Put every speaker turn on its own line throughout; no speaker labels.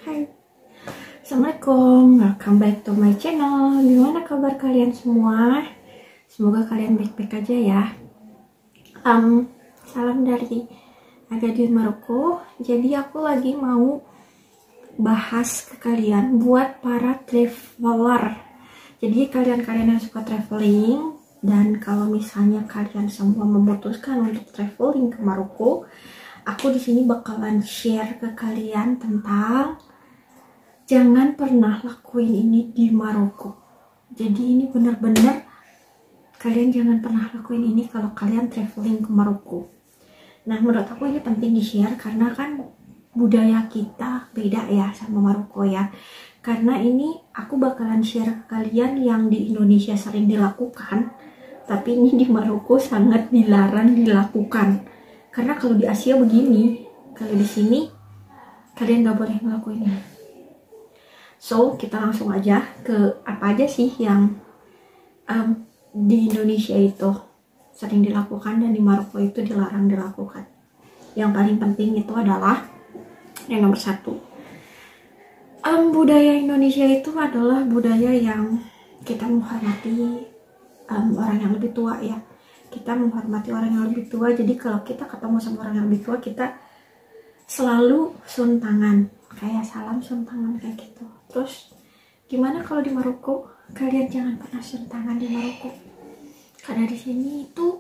Hai, Assalamualaikum, welcome back to my channel. Gimana kabar kalian semua? Semoga kalian baik-baik aja ya. Salam dari Agadir Maroko. Jadi aku lagi mau bahas ke kalian buat para traveler. Jadi kalian-kalian yang suka traveling, dan kalau misalnya kalian semua memutuskan untuk traveling ke Maroko, aku di sini bakalan share ke kalian tentang jangan pernah lakuin ini di Maroko. Jadi ini benar-benar kalian jangan pernah lakuin ini kalau kalian traveling ke Maroko. Nah, menurut aku ini penting di-share karena kan budaya kita beda ya sama Maroko ya. Karena ini aku bakalan share ke kalian yang di Indonesia sering dilakukan, tapi ini di Maroko sangat dilarang dilakukan. Karena kalau di Asia begini, kalau di sini kalian nggak boleh ngelakuin ini. So, kita langsung aja ke apa aja sih yang di Indonesia itu sering dilakukan dan di Maroko itu dilarang dilakukan. Yang paling penting itu adalah yang nomor satu, budaya Indonesia itu adalah budaya yang kita menghormati orang yang lebih tua ya. Kita menghormati orang yang lebih tua. Jadi kalau kita ketemu sama orang yang lebih tua, kita selalu sun tangan, kayak salam sun tangan kayak gitu. Terus gimana kalau di Maroko? Kalian jangan pernah sun tangan di Maroko, karena di sini itu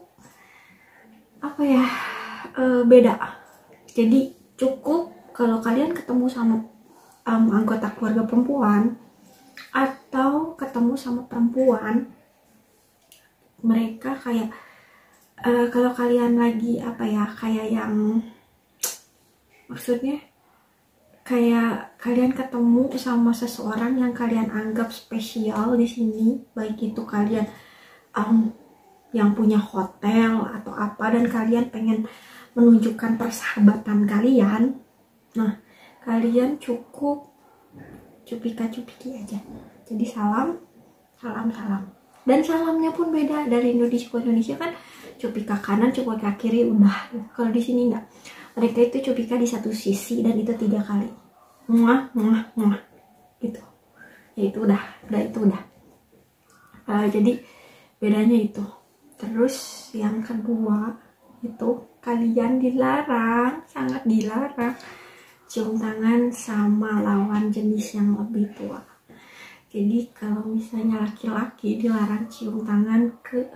apa ya, beda. Jadi cukup kalau kalian ketemu sama anggota keluarga perempuan atau ketemu sama perempuan, mereka kayak kalau kalian lagi apa ya, kayak yang maksudnya kayak kalian ketemu sama seseorang yang kalian anggap spesial di sini, baik itu kalian yang punya hotel atau apa, dan kalian pengen menunjukkan persahabatan kalian. Nah, kalian cukup cupika-cupiki aja. Jadi salam. Dan salamnya pun beda dari Indonesia ke Indonesia kan, cupika kanan, cupika kiri, udah. Kalau di sini enggak. Mereka itu cupika di satu sisi dan itu 3 kali. Muah gitu. Ya itu udah itu udah. Jadi bedanya itu. Terus yang kedua itu kalian dilarang, sangat dilarang cium tangan sama lawan jenis yang lebih tua. Jadi kalau misalnya laki-laki dilarang cium tangan ke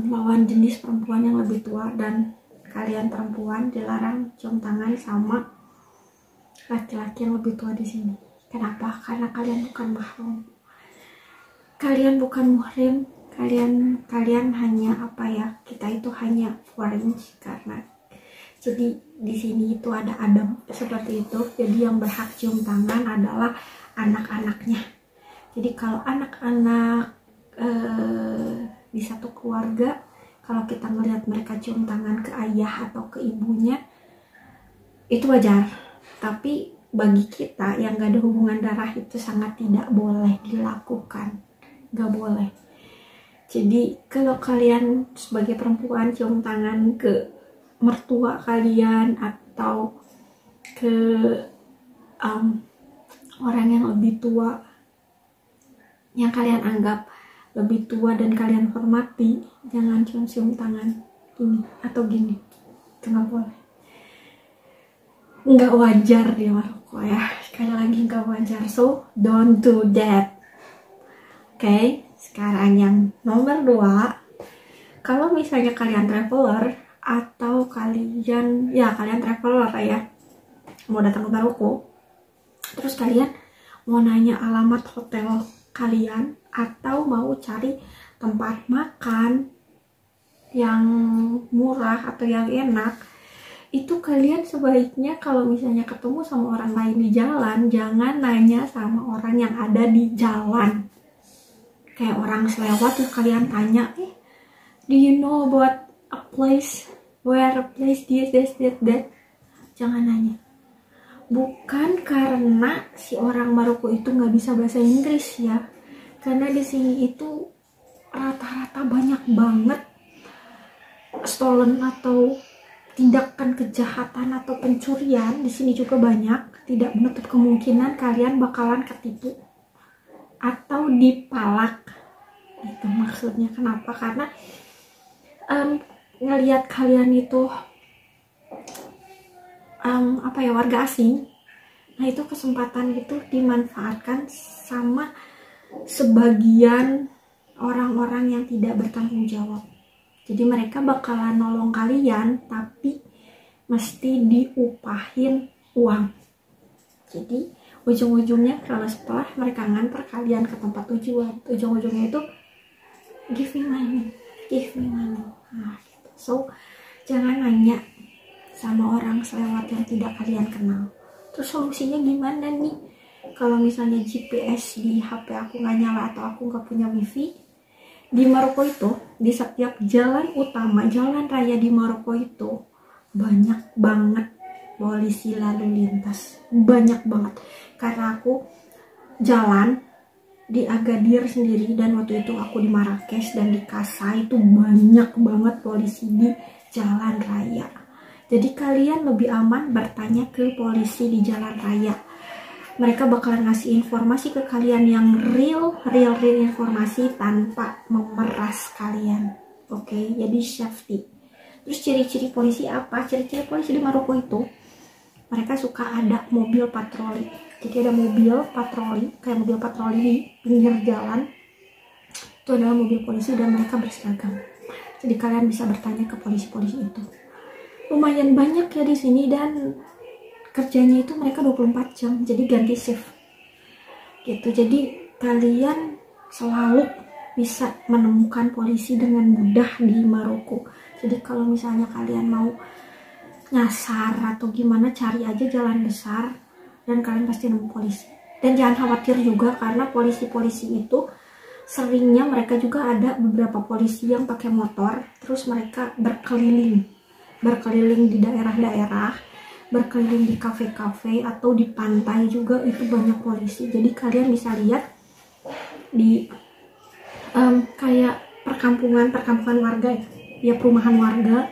lawan jenis perempuan yang lebih tua, dan kalian perempuan dilarang cium tangan sama laki-laki yang lebih tua di sini. Kenapa? Karena kalian bukan mahram. Kalian bukan muhrim. Kalian hanya apa ya? Kita itu hanya friends karena jadi di sini itu ada adab seperti itu. Jadi yang berhak cium tangan adalah anak-anaknya. Jadi kalau anak-anak di satu keluarga, kalau kita melihat mereka cium tangan ke ayah atau ke ibunya, itu wajar. Tapi bagi kita yang gak ada hubungan darah itu sangat tidak boleh dilakukan, gak boleh. Jadi kalau kalian sebagai perempuan cium tangan ke mertua kalian atau ke orang yang lebih tua, yang kalian anggap lebih tua dan kalian hormati, jangan cium tangan gini atau gini. Itu nggak boleh, nggak wajar di Maroko ya. Sekali lagi nggak wajar, so don't do that. Oke, sekarang yang nomor 2, kalau misalnya kalian traveler atau kalian traveler ya, mau datang ke Maroko, terus kalian mau nanya alamat hotel kalian atau mau cari tempat makan yang murah atau yang enak, itu kalian sebaiknya kalau misalnya ketemu sama orang lain di jalan, jangan nanya sama orang yang ada di jalan. Kayak orang selewat terus kalian tanya, do you know about a place, where a place this that. Jangan nanya. Bukan karena si orang Maroko itu nggak bisa bahasa Inggris ya, karena di sini itu rata-rata banyak banget stolen atau tindakan kejahatan atau pencurian. Di sini juga banyak. tidak menutup kemungkinan kalian bakalan ketipu atau dipalak. Itu maksudnya. Kenapa? Karena ngelihat kalian itu warga asing, nah itu kesempatan itu dimanfaatkan sama sebagian orang-orang yang tidak bertanggung jawab. Jadi mereka bakalan nolong kalian, tapi mesti diupahin uang. Jadi ujung-ujungnya kalau setelah mereka nganter kalian ke tempat tujuan, ujung-ujungnya itu give me money. Nah, gitu. So jangan nanya sama orang selewat yang tidak kalian kenal. Terus solusinya gimana nih? Kalau misalnya GPS di HP aku nggak nyala atau aku nggak punya wifi, di Maroko itu di setiap jalan utama, jalan raya di Maroko itu banyak banget polisi lalu lintas, banyak banget. Karena aku jalan di Agadir sendiri, dan waktu itu aku di Marrakesh dan di Kasa itu banyak banget polisi di jalan raya. Jadi kalian lebih aman bertanya ke polisi di jalan raya. Mereka bakalan ngasih informasi ke kalian yang real informasi tanpa memeras kalian. Oke, jadi safety. Terus ciri-ciri polisi apa? Ciri-ciri polisi di Maroko itu, mereka suka ada mobil patroli. Jadi ada mobil patroli, kayak mobil patroli di pinggir jalan. Itu adalah mobil polisi dan mereka berseragam. Jadi kalian bisa bertanya ke polisi-polisi itu. Lumayan banyak ya di sini, dan kerjanya itu mereka 24 jam, jadi ganti shift gitu. Jadi kalian selalu bisa menemukan polisi dengan mudah di Maroko. Jadi kalau misalnya kalian mau nyasar atau gimana, cari aja jalan besar dan kalian pasti nemu polisi. Dan jangan khawatir juga, karena polisi-polisi itu seringnya mereka juga ada beberapa polisi yang pakai motor, terus mereka berkeliling di daerah-daerah, berkeliling di kafe-kafe atau di pantai juga, itu banyak polisi. Jadi kalian bisa lihat di kayak perkampungan warga ya, perumahan warga,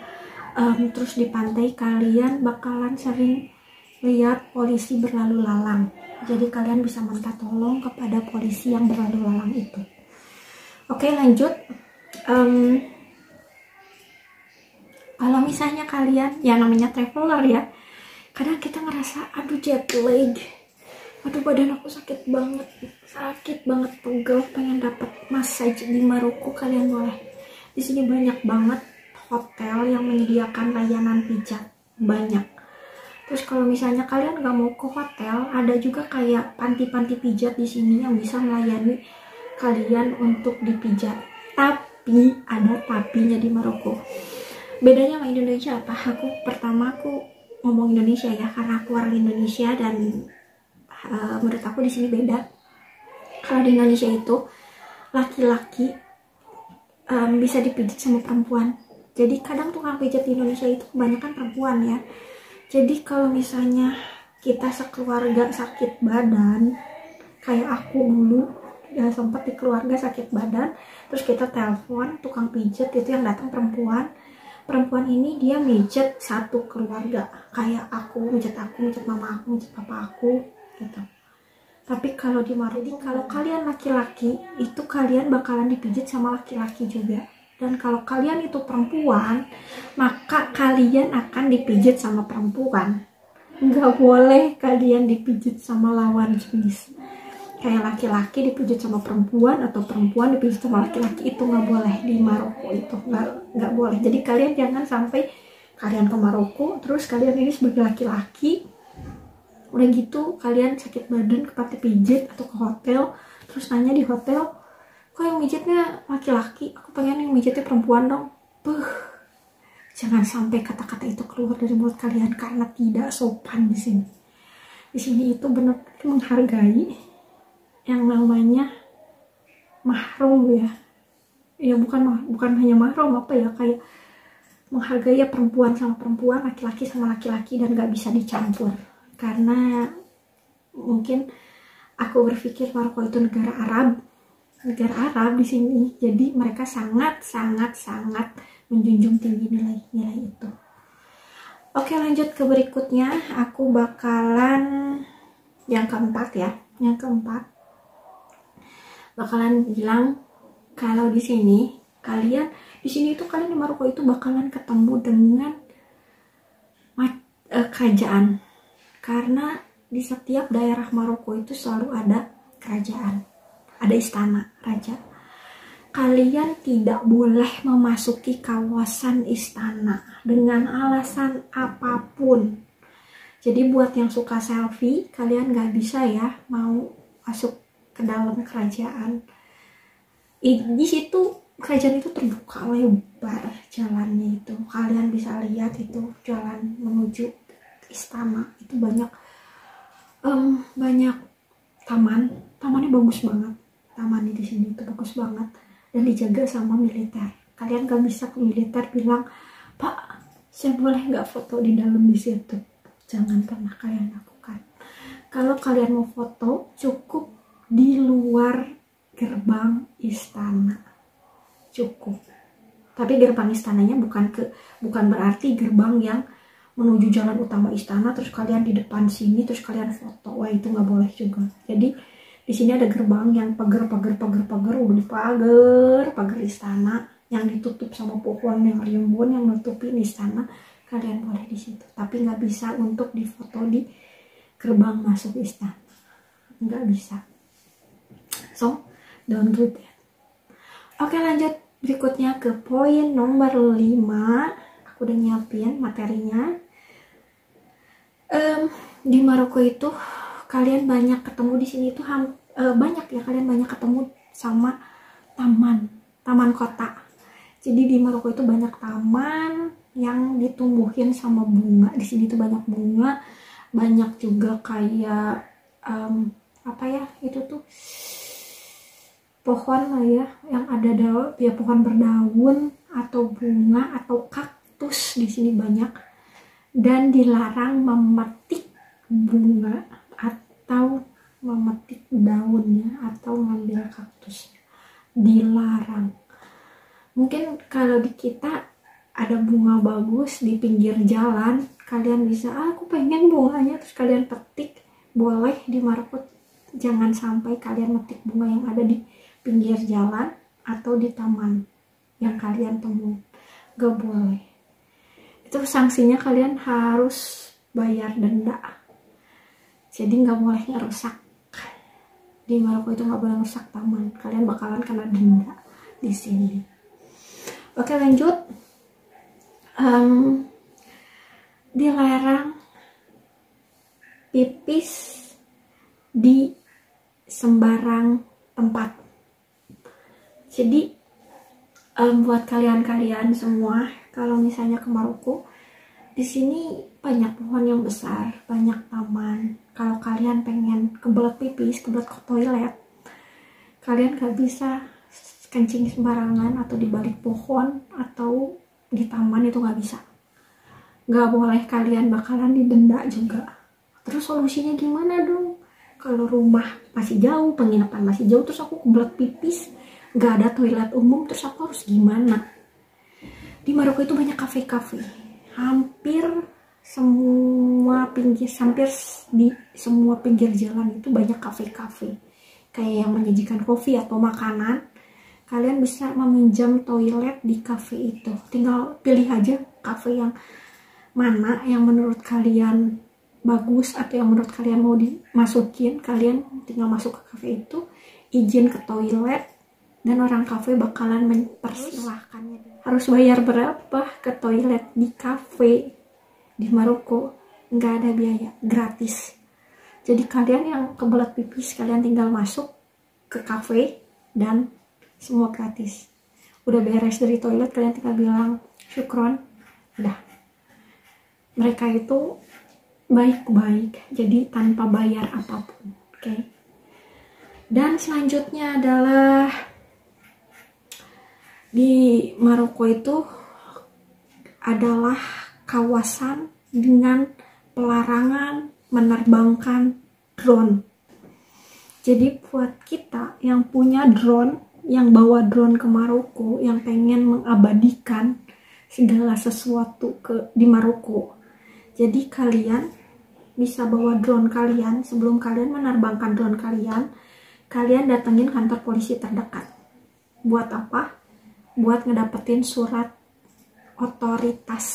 terus di pantai kalian bakalan sering lihat polisi berlalu lalang. Jadi kalian bisa minta tolong kepada polisi yang berlalu lalang itu. Oke, lanjut. Kalau misalnya kalian, ya namanya traveler ya, kadang kita ngerasa aduh jet lag, aduh badan aku sakit banget, pegel, pengen dapat massage di Maroko. Kalian boleh, di sini banyak banget hotel yang menyediakan layanan pijat, banyak. Terus kalau misalnya kalian nggak mau ke hotel, ada juga kayak panti-panti pijat di sini yang bisa melayani kalian untuk dipijat. Tapi ada tapinya di Maroko. Bedanya sama Indonesia apa? Aku ngomong Indonesia ya, karena aku orang Indonesia, dan menurut aku di sini beda. Kalau di Indonesia itu laki-laki bisa dipijit sama perempuan. Jadi kadang tukang pijat di Indonesia itu kebanyakan perempuan ya. Jadi kalau misalnya kita sekeluarga sakit badan, kayak aku dulu ya sempat di keluarga sakit badan, terus kita telepon tukang pijat, itu yang datang perempuan ini dia mijet satu keluarga, kayak aku mijet mama aku, mijet papa aku gitu. Tapi kalau di Maroko, kalau kalian laki-laki itu kalian bakalan dipijit sama laki-laki juga, dan kalau kalian itu perempuan maka kalian akan dipijit sama perempuan. Nggak boleh kalian dipijit sama lawan jenis, kayak laki-laki dipijit sama perempuan atau perempuan dipijit sama laki-laki, itu nggak boleh di Maroko, itu nggak boleh. Jadi kalian jangan sampai kalian ke Maroko terus kalian ini sebagai laki-laki, udah gitu kalian sakit badan ke panti pijit atau ke hotel, terus nanya di hotel, kok yang mijitnya laki-laki, aku pengen yang mijitnya perempuan dong. Jangan sampai kata-kata itu keluar dari mulut kalian, karena tidak sopan di sini. Di sini itu benar menghargai yang namanya mahram ya. Ya bukan hanya mahram, apa ya, kayak menghargai ya, perempuan sama perempuan, laki-laki sama laki-laki, dan gak bisa dicampur. Karena mungkin aku berpikir Maroko itu negara Arab di sini, jadi mereka sangat menjunjung tinggi nilai-nilai itu. Oke, lanjut ke berikutnya. Aku bakalan yang keempat ya. Yang keempat bakalan bilang kalau di sini itu kalian di Maroko itu bakalan ketemu dengan kerajaan, karena di setiap daerah Maroko itu selalu ada kerajaan, ada istana raja. Kalian tidak boleh memasuki kawasan istana dengan alasan apapun. Jadi buat yang suka selfie, kalian gak bisa ya mau masuk ke dalam kerajaan. Di situ kerajaan itu terbuka lebar jalannya itu. Kalian bisa lihat itu jalan menuju istana itu banyak tamannya bagus banget. Tamannya di sini itu bagus banget dan dijaga sama militer. Kalian gak bisa ke militer bilang, "Pak, saya boleh nggak foto di dalam di situ?" Jangan pernah kalian lakukan. Kalau kalian mau foto, cukup di luar gerbang istana, cukup. Tapi gerbang istananya bukan berarti gerbang yang menuju jalan utama istana terus kalian di depan sini terus kalian foto. Wah, itu nggak boleh juga. Jadi di sini ada gerbang yang pagar udah pagar istana yang ditutup sama pohon yang rimbun yang nutupin istana. Kalian boleh di situ, tapi nggak bisa untuk difoto di gerbang masuk istana, nggak bisa. So don't do that. Oke, lanjut berikutnya ke poin nomor 5. Aku udah nyiapin materinya. Di Maroko itu kalian banyak ketemu di sini tuh kalian banyak ketemu sama taman kota. Jadi di Maroko itu banyak taman yang ditumbuhin sama bunga. Di sini tuh banyak bunga, banyak juga kayak itu tuh pohon lah ya yang ada daun, ya pohon berdaun atau bunga atau kaktus di sini banyak. Dan dilarang memetik bunga atau memetik daunnya atau ngambil kaktusnya, dilarang. Mungkin kalau di kita ada bunga bagus di pinggir jalan, kalian bisa, aku pengen bunganya, terus kalian petik, boleh. Di Maroko jangan sampai kalian metik bunga yang ada di pinggir jalan atau di taman yang kalian temuin, gak boleh. Itu sanksinya kalian harus bayar denda. Jadi gak boleh ngerusak. Di Maroko itu gak boleh ngerusak taman, kalian bakalan kena denda di sini. Oke, lanjut. Dilarang pipis di sembarang tempat. Jadi buat kalian semua, kalau misalnya ke Maroko, di sini banyak pohon yang besar, banyak taman. Kalau kalian pengen kebelet pipis, kebelet ke toilet, kalian gak bisa kencing sembarangan atau di balik pohon atau di taman, itu gak bisa. Gak boleh, kalian bakalan didenda juga. Terus solusinya gimana dong? Kalau rumah masih jauh, penginapan masih jauh, terus aku kebelet pipis, gak ada toilet umum, terus aku harus gimana? Di Maroko itu banyak kafe-kafe. Hampir di semua pinggir jalan itu banyak kafe-kafe. Kayak yang menyajikan kopi atau makanan. Kalian bisa meminjam toilet di kafe itu. Tinggal pilih aja kafe yang mana yang menurut kalian bagus atau yang menurut kalian mau dimasukin. Kalian tinggal masuk ke kafe itu, izin ke toilet, dan orang kafe bakalan mempersilahkannya. Harus bayar berapa ke toilet di kafe di Maroko? Nggak ada biaya, gratis. Jadi kalian yang kebelet pipis, kalian tinggal masuk ke kafe dan semua gratis. Udah beres dari toilet, kalian tinggal bilang syukron, udah. Mereka itu baik-baik, jadi tanpa bayar apapun. Oke. Dan selanjutnya adalah di Maroko itu adalah kawasan dengan pelarangan menerbangkan drone. Jadi buat kita yang punya drone, yang bawa drone ke Maroko, yang pengen mengabadikan segala sesuatu di Maroko, Jadi kalian bisa bawa drone kalian. Sebelum kalian menerbangkan drone kalian, kalian datengin kantor polisi terdekat. Buat apa? Buat ngedapetin surat otoritas.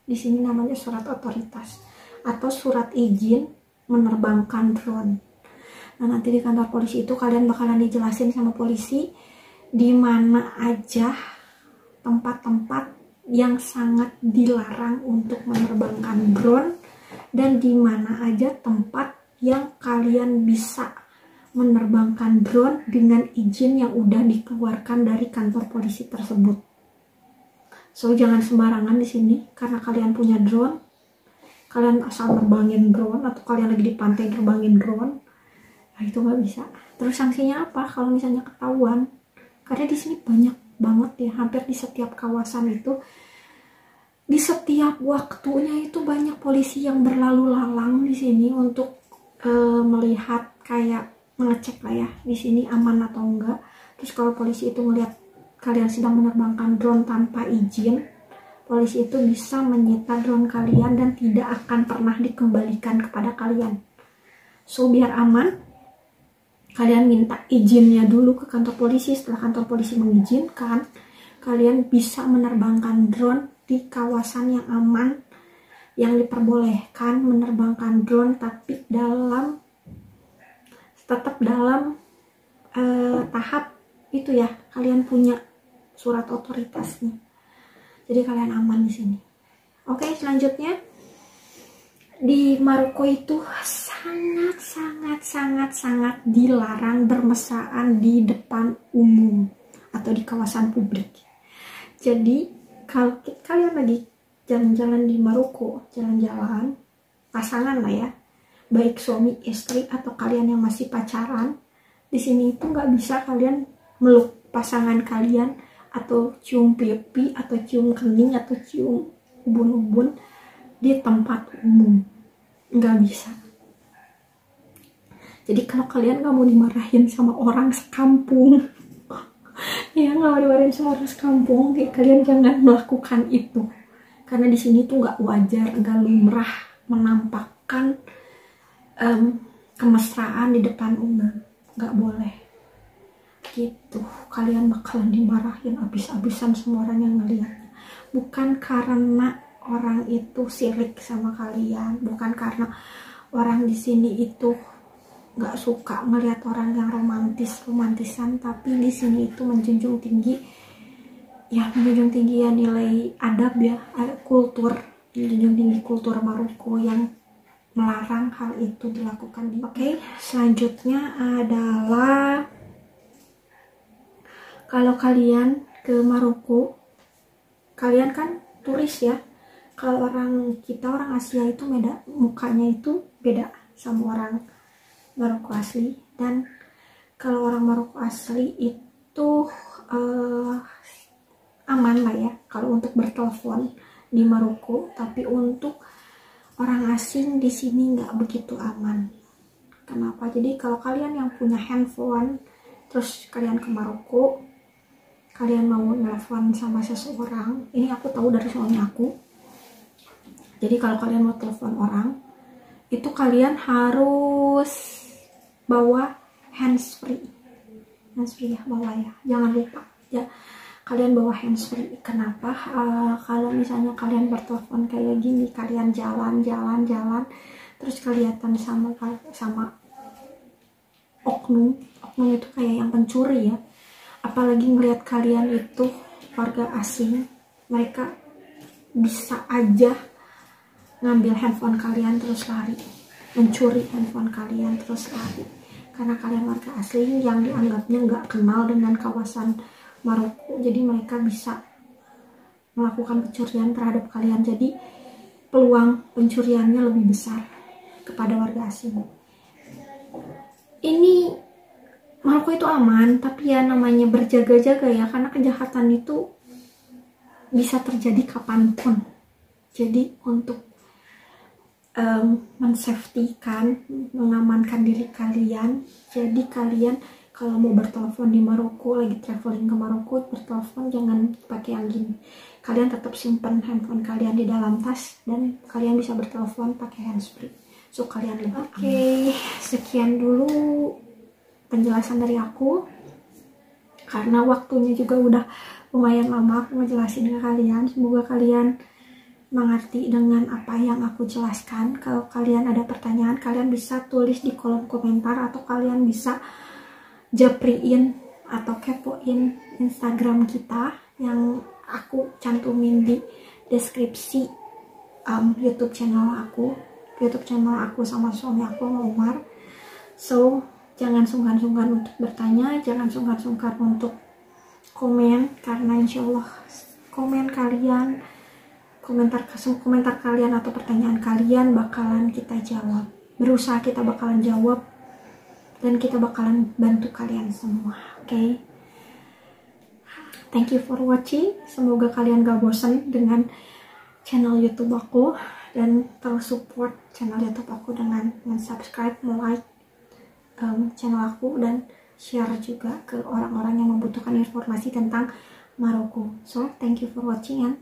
Di sini namanya surat otoritas atau surat izin menerbangkan drone. Nah, nanti di kantor polisi itu kalian bakalan dijelasin sama polisi di mana aja tempat-tempat yang sangat dilarang untuk menerbangkan drone dan di mana aja tempat yang kalian bisa menerbangkan drone dengan izin yang udah dikeluarkan dari kantor polisi tersebut. So, jangan sembarangan di sini karena kalian punya drone, kalian asal nerbangin drone atau kalian lagi di pantai nerbangin drone. Nah, itu nggak bisa. Terus sanksinya apa kalau misalnya ketahuan? Karena di sini banyak banget ya, hampir di setiap kawasan itu, di setiap waktunya itu banyak polisi yang berlalu lalang di sini untuk melihat, kayak mengecek lah ya di sini aman atau enggak. Terus kalau polisi itu melihat kalian sedang menerbangkan drone tanpa izin, polisi itu bisa menyita drone kalian dan tidak akan pernah dikembalikan kepada kalian. So, biar aman, kalian minta izinnya dulu ke kantor polisi. Setelah kantor polisi mengizinkan, kalian bisa menerbangkan drone di kawasan yang aman, yang diperbolehkan menerbangkan drone, tapi tetap dalam tahap itu ya, kalian punya surat otoritasnya. Jadi kalian aman di sini. Oke, selanjutnya di Maroko itu sangat dilarang bermesraan di depan umum atau di kawasan publik. Jadi kalau kalian lagi jalan-jalan di Maroko, jalan-jalan pasangan lah ya, baik suami istri atau kalian yang masih pacaran, di sini itu nggak bisa kalian meluk pasangan kalian atau cium pipi atau cium kening atau cium ubun-ubun di tempat umum, nggak bisa. Jadi kalau kalian nggak mau dimarahin sama orang sekampung ya, nggak mau dimarahin sama orang sekampung, kalian jangan melakukan itu, karena di sini tuh nggak wajar, nggak lumrah menampakkan kemesraan di depan umum, nggak boleh gitu. Kalian bakalan dimarahin abis-abisan semua orang yang ngeliatnya, bukan karena orang itu sirik sama kalian, bukan karena orang di sini itu nggak suka ngelihat orang yang romantisan, tapi di sini itu menjunjung tinggi ya nilai adab ya, kultur, menjunjung tinggi kultur Maroko yang melarang hal itu dilakukan. Oke, selanjutnya adalah kalau kalian ke Maroko, kalian kan turis ya. Kalau orang Asia itu beda, mukanya itu beda sama orang Maroko asli. Dan kalau orang Maroko asli itu aman lah ya kalau untuk bertelepon di Maroko, tapi untuk orang asing di sini nggak begitu aman. Kenapa? Jadi kalau kalian yang punya handphone, terus kalian ke Maroko, kalian mau nelfon sama seseorang, ini aku tahu dari suami aku. Jadi kalau kalian mau telepon orang, itu kalian harus bawa handsfree ya, bawa ya, jangan lupa ya, kalian bawa handsfree. Kenapa? Kalau misalnya kalian bertelepon kayak gini, kalian jalan terus kelihatan sama oknum itu kayak yang pencuri ya, apalagi ngelihat kalian itu warga asing, mereka bisa aja ngambil handphone kalian terus lari, mencuri handphone kalian terus lari, karena kalian warga asing yang dianggapnya nggak kenal dengan kawasan Maroko, jadi mereka bisa melakukan pencurian terhadap kalian. Jadi peluang pencuriannya lebih besar kepada warga asing. Ini Maroko itu aman, tapi ya namanya berjaga-jaga ya, karena kejahatan itu bisa terjadi kapanpun. Jadi untuk mensafetykan, mengamankan diri kalian, jadi kalian kalau mau bertelepon di Maroko, lagi traveling ke Maroko, bertelepon jangan pakai yang gini. Kalian tetap simpan handphone kalian di dalam tas dan kalian bisa bertelepon pakai handsfree. So kalian lebih Oke, sekian dulu penjelasan dari aku. Karena waktunya juga udah lumayan lama aku ngejelasin ke kalian. Semoga kalian mengerti dengan apa yang aku jelaskan. Kalau kalian ada pertanyaan, kalian bisa tulis di kolom komentar atau kalian bisa japriin atau kepoin Instagram kita yang aku cantumin di deskripsi YouTube channel aku sama suami aku, Umar. So jangan sungkan-sungkan untuk bertanya, jangan sungkan-sungkan untuk komen, karena insya Allah komentar kalian atau pertanyaan kalian bakalan kita jawab. Berusaha kita bakalan jawab dan kita bakalan bantu kalian semua. Oke? Thank you for watching. Semoga kalian gak bosan dengan channel YouTube aku, dan terus support channel YouTube aku dengan subscribe, like channel aku, dan share juga ke orang-orang yang membutuhkan informasi tentang Maroko. So, thank you for watching and